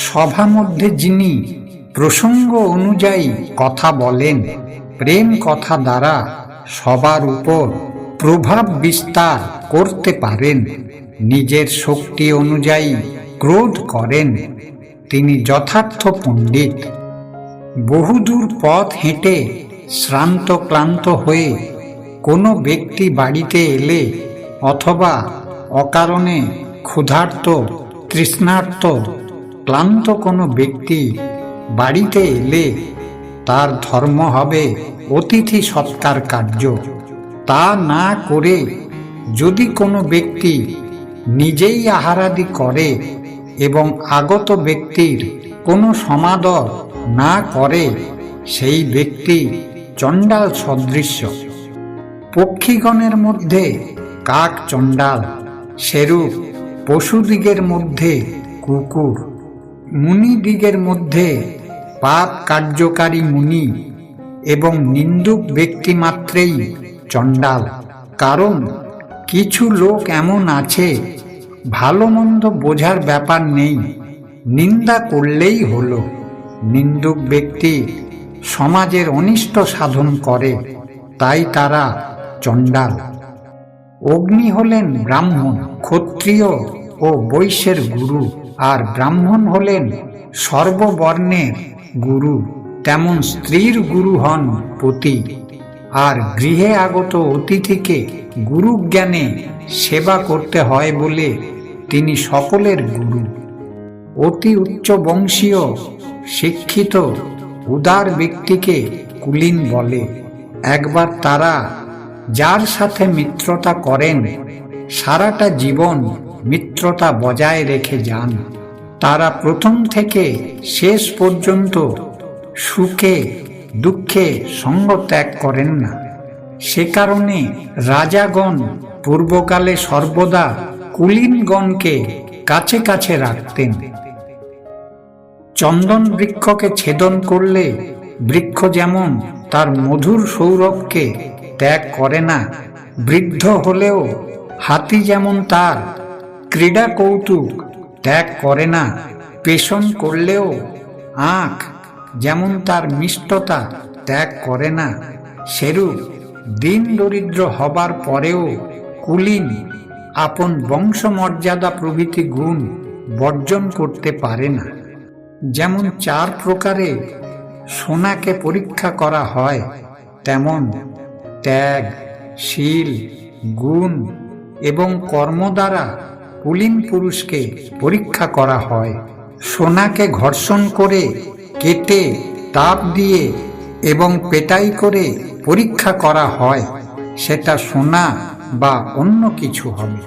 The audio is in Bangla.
সভা মধ্যে যিনি প্রসঙ্গ অনুযায়ী কথা বলেন, প্রেম কথা দ্বারা সবার উপর প্রভাব বিস্তার করতে পারেন, নিজের শক্তি অনুযায়ী ক্রোধ করেন, তিনি যথার্থ পণ্ডিত। বহুদূর পথ হেঁটে শ্রান্ত ক্লান্ত হয়ে কোনো ব্যক্তি বাড়িতে এলে অথবা অকারণে ক্ষুধার্ত তৃষ্ণার্ত ক্লান্ত কোনো ব্যক্তি বাড়িতে এলে তার ধর্ম হবে অতিথি সৎকার কার্য। তা না করে যদি কোনো ব্যক্তি নিজেই আহারাদি করে এবং আগত ব্যক্তির কোনো সমাদর না করে, সেই ব্যক্তি চণ্ডাল সদৃশ্য। পক্ষীগণের মধ্যে কাক চণ্ডাল, সেরূপ পশুদিগের মধ্যে কুকুর, মুনিদিগের মধ্যে পাপ কার্যকারী মুনি এবং নিন্দুক ব্যক্তি মাত্রেই চণ্ডাল। কারণ কিছু লোক এমন আছে, ভালো মন্দ বোঝার ব্যাপার নেই, নিন্দা করলেই হলো। নিন্দুক ব্যক্তি সমাজের অনিষ্ট সাধন করে, তাই তারা চণ্ডাল। অগ্নি হলেন ব্রাহ্মণ, ক্ষত্রিয় ও বৈশ্যের গুরু, আর ব্রাহ্মণ হলেন সর্ববর্ণের গুরু। তেমন স্ত্রীর গুরু হন পতি, আর গৃহে আগত অতিথিকে গুরু জ্ঞানে সেবা করতে হয় বলে তিনি সকলের গুরু। অতি উচ্চ বংশীয় শিক্ষিত উদার ব্যক্তিকে কুলীন বলে। একবার তারা যার সাথে মিত্রতা করেন, সারাটা জীবন মিত্রতা বজায় রেখে যান। তারা প্রথম থেকে শেষ পর্যন্ত সুখে দুঃখে সঙ্গ ত্যাগ করেন না। সে কারণে রাজাগণ পূর্বকালে সর্বদা কুলীনগণকে কাছে কাছে রাখতেন। চন্দন বৃক্ষকে ছেদন করলে বৃক্ষ যেমন তার মধুর সৌরভকে ত্যাগ করে না, বৃদ্ধ হলেও হাতি যেমন তার ক্রীড়া কৌতুক ত্যাগ করে না, পেষণ করলেও আখ যেমন তার মিষ্টতা ত্যাগ করে না, সেরূপ দিন দরিদ্র হবার পরেও কুলীন আপন বংশমর্যাদা প্রভৃতি গুণ বর্জন করতে পারে না। যেমন 4 প্রকারে সোনাকে পরীক্ষা করা হয়, তেমন ত্যাগ, শীল, গুণ এবং কর্ম দ্বারা কুলীন পুরুষকে পরীক্ষা করা হয়। সোনাকে ঘর্ষণ করে, কেটে, তাপ দিয়ে এবং পেটাই করে পরীক্ষা করা হয়, সেটা সোনা বা অন্য কিছু হবে।